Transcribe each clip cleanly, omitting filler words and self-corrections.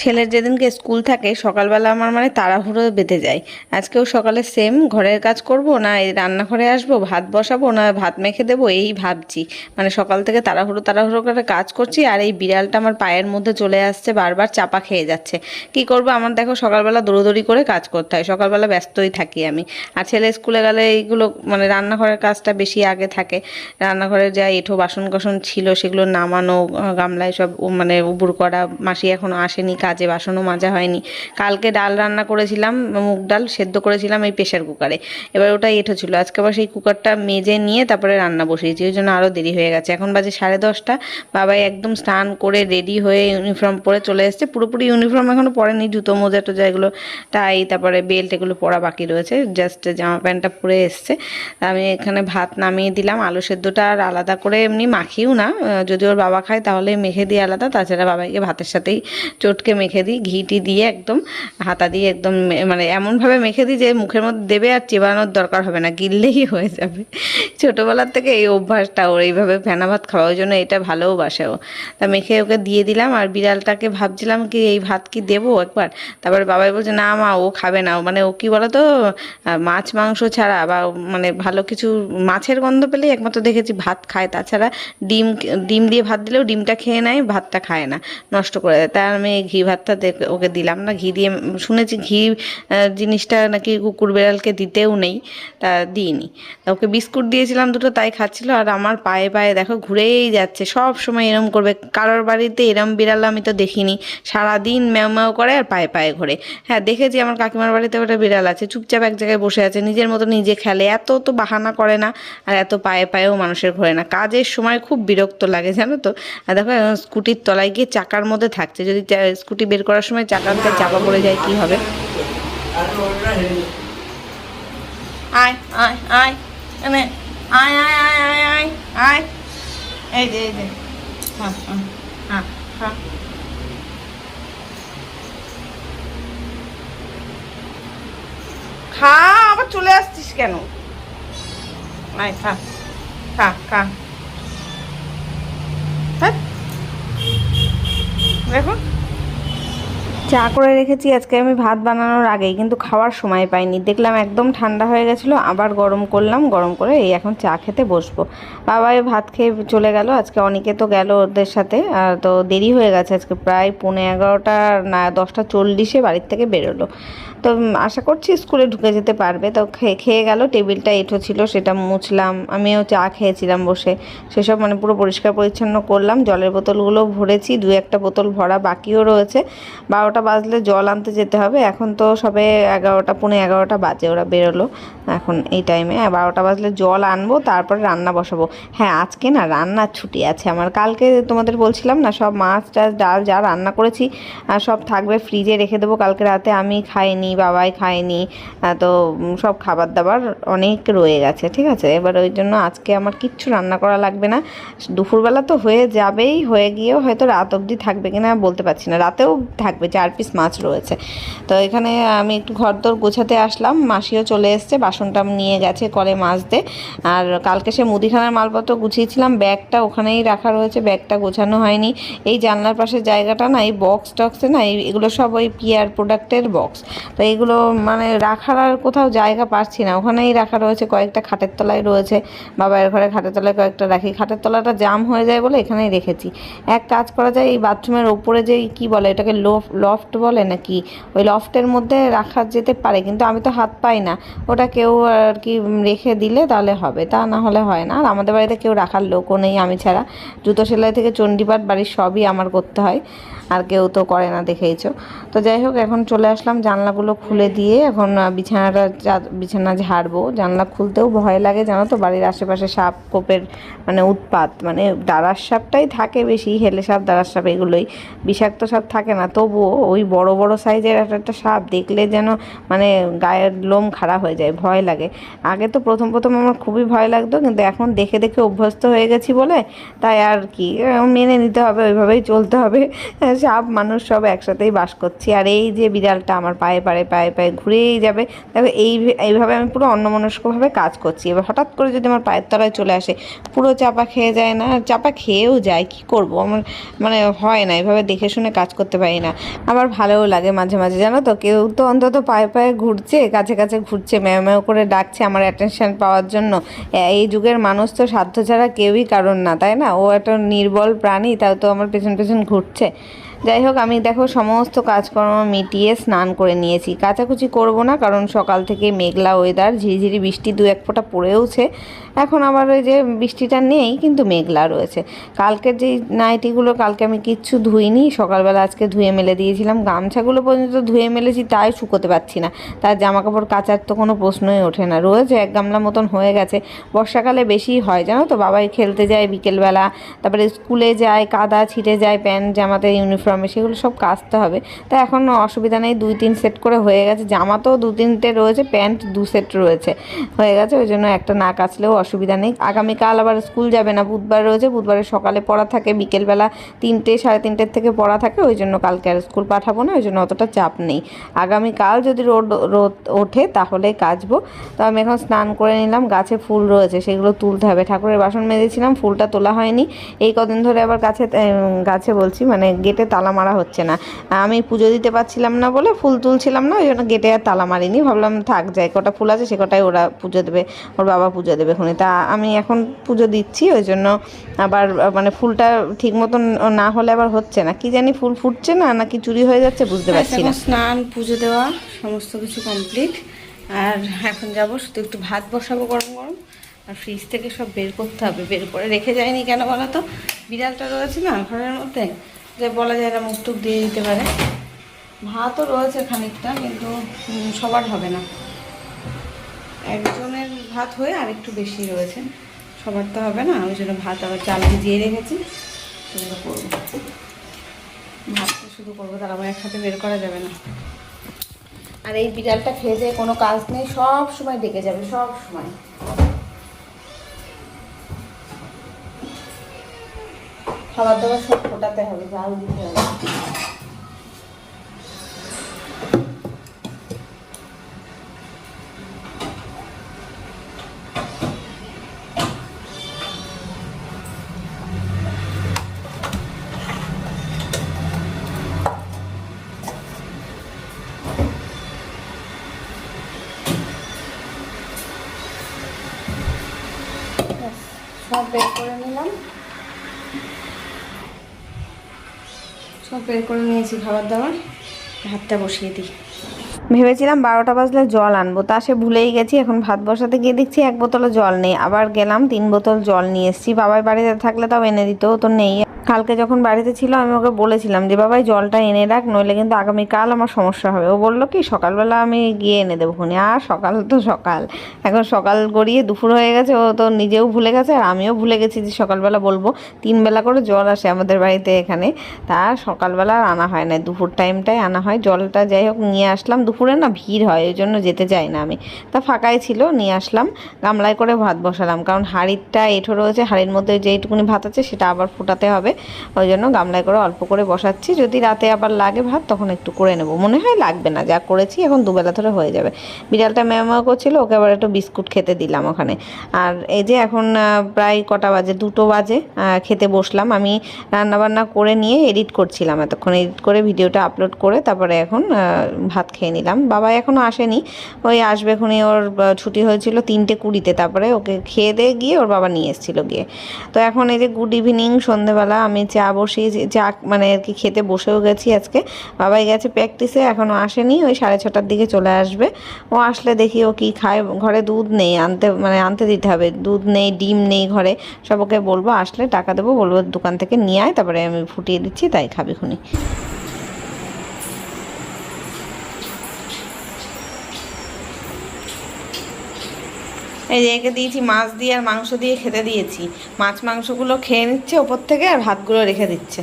ছেলের যেদিনকে স্কুল থাকে সকালবেলা আমার মানে তাড়াহুড়ো বেঁধে যায়। আজকেও সকালে সেম ঘরের কাজ করব না এই রান্নাঘরে আসবো, ভাত বসাবো না ভাত মেখে দেবো, এই ভাবছি। মানে সকাল থেকে তাড়াহুড়ো তাড়াহুড়ো করে কাজ করছি, আর এই বিড়ালটা আমার পায়ের মধ্যে চলে আসছে, বারবার চাপা খেয়ে যাচ্ছে। কি করব, আমার দেখো সকালবেলা দৌড়োদৌড়ি করে কাজ করতে হয়, সকালবেলা ব্যস্তই থাকি আমি। আর ছেলে স্কুলে গেলে এইগুলো মানে রান্নাঘরের কাজটা বেশি আগে থাকে। রান্নাঘরে যা এঁঠো বাসন কোসন ছিল সেগুলো নামানো, গামলায় সব মানে উবুর করা। মাসি এখনও আসেনি কাজে, বাসনও মাজা হয়নি। কালকে ডাল রান্না করেছিলাম, মুগ ডাল সেদ্ধ করেছিলাম এই প্রেশার কুকারে। এবার ওটা এঁঠো ছিল, আজকে আবার সেই কুকারটা মেজে নিয়ে তারপরে রান্না বসিয়েছি, ওই জন্য আরও দেরি হয়ে গেছে। এখন বাজে 10:30। বাবাই একদম স্নান করে রেডি হয়ে ইউনিফর্ম পরে চলে এসেছে। পুরোপুরি ইউনিফর্ম এখনও পরেনি, জুতো মোজা টোজা এগুলো টাই তারপরে বেল্ট এগুলো পরা বাকি রয়েছে, জাস্ট জামা প্যান্টটা পরে এসছে। আমি এখানে ভাত নামিয়ে দিলাম, আলু সেদ্ধটা আর আলাদা করে এমনি মাখিও না, যদি ওর বাবা খায় তাহলে মেখে দিই আলাদা, তাছাড়া বাবাইকে ভাতের সাথেই চটকে মেখে দিই, ঘিটি দিয়ে একদম হাতা দিয়ে একদম মানে এমনভাবে মেখে দিই যে মুখের মধ্যে দেবে আর চেবানোর দরকার হবে না, গিললেই হয়ে যাবে। ছোটোবেলার থেকে এই অভ্যাসটা ওর, এইভাবে ফেনা ভাত খাওয়া, ওই জন্য এটা ভালোও বাসে ও। তা মেখে ওকে দিয়ে দিলাম, আর বিড়ালটাকে ভাবছিলাম কি এই ভাত কি দেবো একবার। তারপরে বাবাই বলছে না মা ও খাবে না, মানে ও কি বলো তো, মাছ মাংস ছাড়া বা মানে ভালো কিছু মাছের গন্ধ পেলেই একমাত্র দেখেছি ভাত খায়, তাছাড়া ডিম ডিম দিয়ে ভাত দিলেও ডিমটা খেয়ে নেয়, ভাতটা খায় না, নষ্ট করে দেয়। তাই আমি ঘি ভাতটা ওকে দিলাম না, ঘি দিয়ে শুনেছি ঘি জিনিসটা নাকি কুকুর বেড়ালকে দিতেও নেই, তা দিইনি। তা ওকে বিস্কুট দিয়েছিলাম দুটো, তাই খাচ্ছিল। আর আমার পায়ে পায়ে দেখো ঘুরেই যাচ্ছে, সব সময় এরম করবে। কারোর বাড়িতে এরম বিড়াল আমি তো দেখিনি, সারাদিন ম্যাও ম্যাও করে আর পায়ে পায়ে ঘোরে। হ্যাঁ দেখেছি আমার কাকিমার বাড়িতে ওটা বিড়াল আছে, চুপচাপ এক জায়গায় বসে আছে, নিজের মতো নিজে খেলে, এত তো বাহানা করে না, আর এত পায়ে পায়েও মানুষের ঘোরে না। কাজের সময় খুব বিরক্ত লাগে জানো তো। আর দেখো স্কুটির তলায় গিয়ে চাকার মধ্যে থাকছে, যদি স্কুটি বের করার সময় চাকাতে চাপা পড়ে যায় কি হবে। আয় আয় আয় এনে আয় আয় আয় আয় আয় আয়, এই যে এই যে, হ্যাঁ হ্যাঁ হ্যাঁ হ্যাঁ, খা, আবার চলে আসছিস কেন? আয় খা, খা খা, হ্যাঁ দেখো। চা করে রেখেছি আজকে আমি ভাত বানানোর আগেই, কিন্তু খাওয়ার সময় পাইনি, দেখলাম একদম ঠান্ডা হয়ে গেছিলো, আবার গরম করলাম, গরম করে এই এখন চা খেতে বসবো। বাবাই ভাত খেয়ে চলে গেল, আজকে অনেকে তো গেল ওদের সাথে, তো দেরি হয়ে গেছে আজকে, প্রায় 11:30 না 10:40 বাড়ির থেকে বেরোলো। তো আশা করছি স্কুলে ঢুকে যেতে পারবে। তো খেয়ে গেল, টেবিলটা এঁঠো ছিল সেটা মুছলাম, আমিও চা খেয়েছিলাম বসে, সেসব মানে পুরো পরিষ্কার পরিচ্ছন্ন করলাম। জলের বোতলগুলো ভরেছি, 2-1টা বোতল ভরা বাকিও রয়েছে। 12টা বাজলে জল আনতে যেতে হবে, এখন তো সবে 11টা 11:15 বাজে, ওরা বেরোলো এখন এই টাইমে। 12টা বাজলে জল আনবো, তারপরে রান্না বসাবো। হ্যাঁ আজকে না রান্নার ছুটি আছে আমার, কালকে তোমাদের বলছিলাম না সব মাছ টাছ ডাল যা রান্না করেছি সব থাকবে ফ্রিজে রেখে দেবো, কালকে রাতে আমি খাইনি, বাবাই খায়নি, তো সব খাবার দাবার অনেক রয়ে গেছে, ঠিক আছে। এবার ওই জন্য আজকে আমার কিচ্ছু রান্না করা লাগবে না, দুপুরবেলা তো হয়ে যাবেই, হয়ে গিয়েও হয়তো রাত অবধি থাকবে কিনা বলতে পারছি না, রাতেও থাকবে, 4 পিস মাছ রয়েছে। তো এখানে আমি একটু ঘরদোর গোছাতে আসলাম, মাসিও চলে এসছে, বাসনটা নিয়ে গেছে কলে মাজতে। আর কালকে সে মুদিখানার মালপত্র গুছিয়েছিলাম, ব্যাগটা ওখানেই রাখা রয়েছে, ব্যাগটা গোছানো হয়নি। এই জানলার পাশের জায়গাটা না, এই বক্স টক্সে না, এগুলো সব ওই পিয়ার প্রোডাক্টের বক্স, তো এইগুলো মানে রাখার আর কোথাও জায়গা পাচ্ছি না, ওখানেই রাখা রয়েছে, কয়েকটা খাটের তলায় রয়েছে, বাবার ঘরে খাটের তলায় কয়েকটা রাখি, খাটের তলাটা জাম হয়ে যায় বলে এখানেই রেখেছি। এক কাজ করা যায়, এই বাথরুমের ওপরে যে কি বলে এটাকে, লফট বলে নাকি, ওই লফটের মধ্যে রাখা যেতে পারে, কিন্তু আমি তো হাত পাই না, ওটা কেউ আর কি রেখে দিলে তাহলে হবে, তা না হলে হয় না। আর আমাদের বাড়িতে কেউ রাখার লোকও নেই আমি ছাড়া, জুতো সেলাই থেকে চণ্ডীপাঠ বাড়ির সবই আমার করতে হয়, আর কেউ তো করে না দেখেইছো। তো যাই হোক এখন চলে আসলাম, জানলাগুলো খুলে দিয়ে এখন বিছানা ঝাড়বো। জানলা খুলতেও ভয় লাগে জানো তো, বাড়ির আশেপাশে সাপ কোপের মানে উৎপাত, মানে দাঁড়ার সাপটাই থাকে বেশি, হেলে সাপ দাঁড়ার সাপ এগুলোই, বিষাক্ত সাপ থাকে না, তবুও ওই বড় বড় সাইজের একটা সাপ দেখলে যেন মানে গায়ের লোম খাড়া হয়ে যায়, ভয় লাগে। আগে তো প্রথম প্রথম আমার খুবই ভয় লাগতো, কিন্তু এখন দেখে দেখে অভ্যস্ত হয়ে গেছি বলে তাই আর কি মেনে নিতে হবে, ওইভাবেই চলতে হবে। সাপ মানুষ সব একসাথেই বাস করছি। আর এই যে বিড়ালটা আমার পায়ে পায়ে পায়ে পায়ে পায়ে ঘুরেই যাবে। দেখো এইভাবে আমি পুরো অন্যমনস্কভাবে কাজ করছি। এবার হঠাৎ করে যদি আমার পায়ের তলায় চলে আসে, পুরো চাপা খেয়ে যায় না, চাপা খেয়েও যায়, কি করব, আমার মানে হয় না, এভাবে দেখে শুনে কাজ করতে পারি না। আমার ভালোও লাগে মাঝে মাঝে, জানো তো, কেউ তো অন্তত পায়ে পায়ে ঘুরছে, কাছে কাছে ঘুরছে, ম্যাও ম্যাও করে ডাকছে আমার অ্যাটেনশন পাওয়ার জন্য। এই যুগের মানুষ তো স্বার্থ ছাড়া কেউই কারণ না, তাই না? ও একটা নির্বল প্রাণী, তাও তো আমার পেছন পেছন ঘুরছে। যাই হোক, আমি দেখো সমস্ত কাজকর্ম মিটিয়ে স্নান করে নিয়েছি। কাচাকুচি করব না, কারণ সকাল থেকে মেঘলা ওয়েদার, ঝিরিঝিরি বৃষ্টি দু এক ফোঁটা পড়েওছে। এখন আবার ওই যে বৃষ্টিটা নেই, কিন্তু মেঘলা রয়েছে। কালকের যেই নাইটিগুলো কালকে আমি কিচ্ছু ধুইনি, সকালবেলা আজকে ধুয়ে মেলে দিয়েছিলাম। গামছাগুলো পর্যন্ত ধুয়ে মেলেছি, তাই শুকোতে পারছি না। তার জামা কাপড় কাচার তো কোনো প্রশ্নই ওঠে না, রয়েছে এক গামলা মতন হয়ে গেছে। বর্ষাকালে বেশি হয়, জানো তো, বাবাই খেলতে যায় বিকেলবেলা, তারপরে স্কুলে যায়, কাদা ছিটে যায় প্যান্ট জামাতে, ইউনিফর্মে, সেগুলো সব কাচতে হবে। তা এখন অসুবিধা নেই, 2-3 সেট করে হয়ে গেছে। জামা তো 2-3টে রয়েছে, প্যান্ট 2 সেট রয়েছে, হয়ে গেছে। ওই জন্য একটা না কাচলেও অসুবিধা নেই। আগামীকাল আবার স্কুল যাবে না, বুধবার রয়েছে, বুধবারে সকালে পড়া থাকে, বিকেলবেলা 3টে 3:30 থেকে পড়া থাকে, ওই জন্য কালকে আর স্কুল পাঠাবো না, ওই জন্য অতটা চাপ নেই। আগামীকাল যদি রোদ ওঠে তাহলে কাচবো। তো আমি এখন স্নান করে নিলাম, গাছে ফুল রয়েছে সেগুলো তুলতে হবে। ঠাকুরের বাসন মেজেছিলাম, ফুলটা তোলা হয়নি। এই কদিন ধরে আবার গাছে বলছি, মানে গেটে তালা মারা হচ্ছে না। আমি পুজো দিতে পারছিলাম না বলে ফুল তুলছিলাম না, ওই জন্য গেটে আর তালা মারিনি। ভাবলাম থাক, যায় কটা ফুল আছে সে কটাই ওরা পুজো দেবে, ওর বাবা পুজো দেবে খুনি। তা আমি এখন পুজো দিচ্ছি, ওই জন্য আবার মানে ফুলটা ঠিক মতন না হলে আবার হচ্ছে না, কি জানি ফুল ফুটছে না নাকি চুরি হয়ে যাচ্ছে, বুঝতে পারছি না। স্নান পুজো দেওয়া সমস্ত কিছু কমপ্লিট, আর এখন যাবো শুধু একটু ভাত বসাবো গরম গরম। আর ফ্রিজ থেকে সব বের করতে হবে, বের করে রেখে যায়নি কেন বলো তো, বিড়ালটা রয়েছে না ঘরের মধ্যে, যে বলা যায় না মুখ টুক দিয়ে দিতে পারে। ভাতও রয়েছে খানিকটা, কিন্তু সবার হবে না, একজনের ভাত হয়ে আর একটু বেশি রয়েছে, সবার তো হবে না, ওই জন্য ভাত আবার চাল ভিজিয়ে রেখেছি, সেগুলো করবো। ভাতটা শুধু করবো, তার আবার একসাথে বের করা যাবে না। আর এই বিড়ালটা খেয়ে দিয়ে কোনো কাজ নেই, সব সময় ডেকে যাবে, সব সময়। খাবার দাবার সব ফোটাতে হবে, জাল দিতে হবে। সব বের করে নিলাম, সব বের করে নিয়েছি খাবার দাবার, ভাতটা বসিয়ে দিই। ভেবেছিলাম 12টা বাজলে জল আনবো, তা সে ভুলেই গেছি। এখন ভাত বসাতে গিয়ে দেখছি 1 বোতলও জল নেই। আবার গেলাম 3 বোতল জল নিয়ে এসেছি। বাবাই বাড়িতে থাকলে তাও এনে দিত, তো নেই। কালকে যখন বাড়িতে ছিল আমি ওকে বলেছিলাম যে বাবাই জলটা এনে রাখ, নইলে কিন্তু আগামীকাল আমার সমস্যা হবে। ও বললো কি সকালবেলা আমি গিয়ে এনে দেবো খুনি। আর সকাল তো সকাল, এখন সকাল গড়িয়ে দুপুর হয়ে গেছে, ও তো নিজেও ভুলে গেছে আর আমিও ভুলে গেছি যে সকালবেলা বলবো। 3 বেলা করে জল আসে আমাদের বাড়িতে এখানে, তা সকালবেলা আর আনা হয় না, দুপুর টাইমটায় আনা হয় জলটা। যাই হোক, নিয়ে আসলাম। দুপুরে না ভিড় হয়, ওই জন্য যেতে চাই না আমি, তা ফাঁকাই ছিল, নিয়ে আসলাম। গামলায় করে ভাত বসালাম, কারণ হাঁড়িটা এঁঠো রয়েছে, হাঁড়ির মধ্যে যেইটুকুনি ভাত আছে সেটা আবার ফুটাতে হবে, ওই জন্য গামলায় করে অল্প করে বসাচ্ছি। যদি রাতে আবার লাগে ভাত তখন একটু করে নেব, মনে হয় লাগবে না, যা করেছি এখন 2 বেলা ধরে হয়ে যাবে। বিড়ালটা ম্যাও করছিল, ওকে আবার একটু বিস্কুট খেতে দিলাম ওখানে। আর এই যে এখন প্রায় কটা বাজে, 2টো বাজে, খেতে বসলাম। আমি রান্নাবান্না করে নিয়ে এডিট করছিলাম, এতক্ষণ এডিট করে ভিডিওটা আপলোড করে তারপরে এখন ভাত খেয়ে নিলাম। বাবা এখনও আসেনি, ওই আসবে এখনই, ওর ছুটি হয়েছিল 3:20-তে, তারপরে ওকে খেয়ে দিয়ে গিয়ে ওর বাবা নিয়ে এসেছিলো গিয়ে। তো এখন এই যে গুড ইভিনিং, সন্ধেবেলা আমি চা বসিয়েছি, চা মানে আর কি খেতে বসেও গেছি আজকে। বাবাই গেছে প্র্যাকটিসে, এখনও আসেনি, ওই 6:30টার দিকে চলে আসবে। ও আসলে দেখি ও কি খায়। ঘরে দুধ নেই, আনতে দিতে হবে, দুধ নেই, ডিম নেই ঘরে। সব ওকে বলবো, আসলে টাকা দেবো, বলবো দোকান থেকে নিয়ে আয়, তারপরে আমি ফুটিয়ে দিচ্ছি, তাই খাবি খুনি। এই যে একে দিয়েছি মাছ দিয়ে আর মাংস দিয়ে খেতে দিয়েছি, মাছ মাংসগুলো খেয়ে নিচ্ছে ওপর থেকে, আর ভাতগুলো রেখে দিচ্ছে।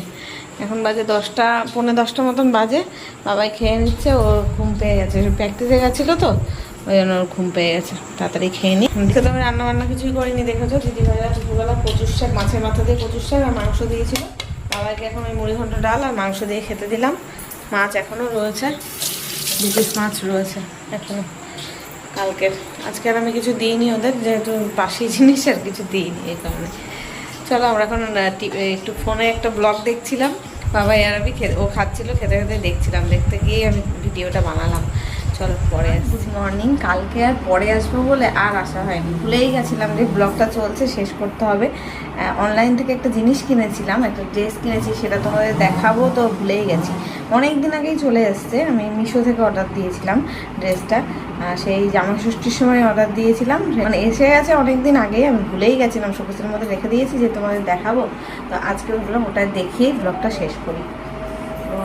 এখন বাজে 10টা, 10:45 মতন বাজে। বাবাই খেয়ে নিচ্ছে, ওর ঘুম পেয়ে গেছে, প্র্যাকটিসে গেছিলো তো, ওই জন্য ওর ঘুম পেয়ে গেছে, তাড়াতাড়ি খেয়ে নি। তো আমি রান্নাবান্না কিছুই করিনি, দেখেছো দিদিভাইরা দুপুরবেলা কচুর শাক, মাছের মাথা দিয়ে কচুর শাক আর মাংস দিয়েছিল। বাবাইকে এখন ওই মুড়ি ঘন্ট ডাল আর মাংস দিয়ে খেতে দিলাম। মাছ এখনও রয়েছে, দু পিস মাছ রয়েছে এখনো কালকের। আজকে আর আমি কিছু দিইনি ওদের, যেহেতু বাসি জিনিস আর কিছু দিইনি এই কারণে। চলো আমরা এখন একটু ফোনে একটা ব্লগ দেখছিলাম, বাবা আর আমি ও খাচ্ছিল, খেতে খেতে দেখছিলাম, দেখতে গিয়ে আমি ভিডিওটা বানালাম। চলো পরে গুড মর্নিং। কালকে আর পরে আসবো বলে আর আসা হয়নি, ভুলেই গেছিলাম যে ব্লগটা চলছে, শেষ করতে হবে। অনলাইন থেকে একটা জিনিস কিনেছিলাম, একটা ড্রেস কিনেছি, সেটা তোমাদের দেখাবো, তো ভুলেই গেছি। অনেক দিন আগেই চলে এসছে, আমি মিশো থেকে অর্ডার দিয়েছিলাম ড্রেসটা, সেই জামা ষষ্ঠীর সময় অর্ডার দিয়েছিলাম, মানে এসে গেছে অনেক দিন আগেই, আমি ভুলেই গেছিলাম, শোকেসের মধ্যে রেখে দিয়েছি যে তোমাদের দেখাবো। তো আজকে বললাম ওটা দেখিয়েই ব্লগটা শেষ করি। তো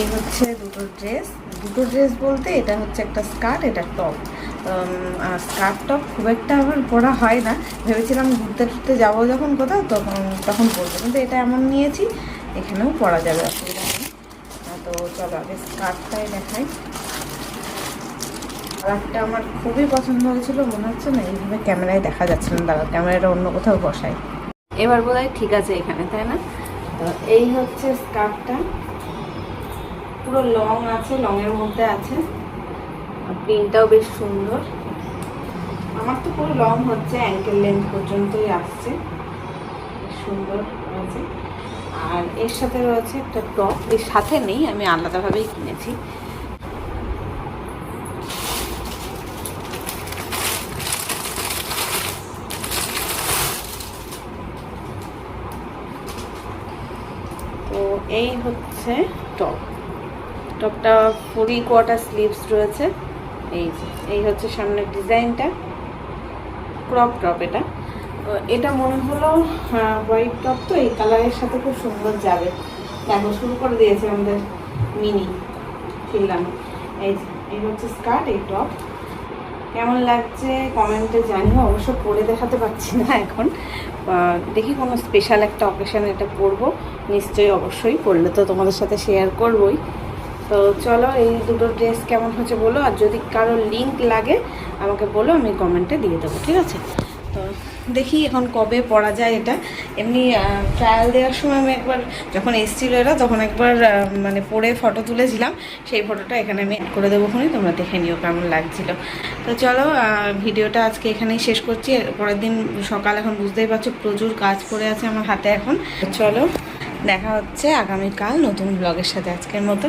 এই হচ্ছে দুটো ড্রেস বলতে এটা হচ্ছে একটা স্কার্ট, এটা টপ। স্কার্ট টপ খুব একটা আমার পরা হয় না, ভেবেছিলাম ঘুরতে টুরতে যাবো যখন কোথাও তখন পরবো, কিন্তু এটা এমন নিয়েছি এখানেও পরা যাবে, অসুবিধা নেই। তো চলো আগে স্কার্টটাই দেখাই। কালারটা আমার খুবই পছন্দ হয়েছিল, মনে হচ্ছে না এইভাবে ক্যামেরায় দেখা যাচ্ছে না, দাঁড়া ক্যামেরাটা অন্য কোথাও বসাই, এবার বোধহয় ঠিক আছে এখানে, তাই না? তো এই হচ্ছে স্কার্টটা, পুরো লং আছে, লংয়ের মধ্যে আছে, প্রিন্টটাও বেশ সুন্দর। আমার তো পুরো লং হচ্ছে, অ্যাঙ্কেল লেন্থ পর্যন্তই আসছে, সুন্দর আছে। আর এর সাথে রয়েছে একটা টপ, এর সাথে নেই, আমি আলাদাভাবেই কিনেছি। তো এই হচ্ছে টপটা ফুলি কোয়ার্টার স্লিভস রয়েছে। এই হচ্ছে সামনের ডিজাইনটা, ক্রপ টপ। এটা মনে হলো হোয়াইট টপ, তো এই কালারের সাথে খুব সুন্দর যাবে। দেখো শুরু করে দিয়েছে আমাদের মিনি ফিরলাম। এই হচ্ছে স্কার্ট, এই টপ কেমন লাগছে কমেন্টে জানিও, অবশ্য পরে দেখাতে পারছি না এখন, দেখি কোনো স্পেশাল একটা অকেশানে এটা পরবো নিশ্চয়ই, অবশ্যই পরলে তো তোমাদের সাথে শেয়ার করবোই। তো চলো এই দুটো ড্রেস কেমন হচ্ছে বলো, আর যদি কারো লিঙ্ক লাগে আমাকে বলো, আমি কমেন্টে দিয়ে দেবো, ঠিক আছে? তো দেখি এখন কবে পরা যায় এটা। এমনি ট্রায়াল দেওয়ার সময় আমি একবার যখন এসেছিলো এরা, তখন একবার মানে পরে ফটো তুলেছিলাম, সেই ফটোটা এখানে আমি অ্যাড করে দেবো, ওখানে তোমরা দেখে নিও কেমন লাগছিলো। তো চলো ভিডিওটা আজকে এখানেই শেষ করছি। পরের দিন সকাল, এখন বুঝতেই পারছো প্রচুর কাজ পড়ে আছে আমার হাতে এখন। চলো দেখা হচ্ছে আগামীকাল নতুন ব্লগের সাথে, আজকের মতো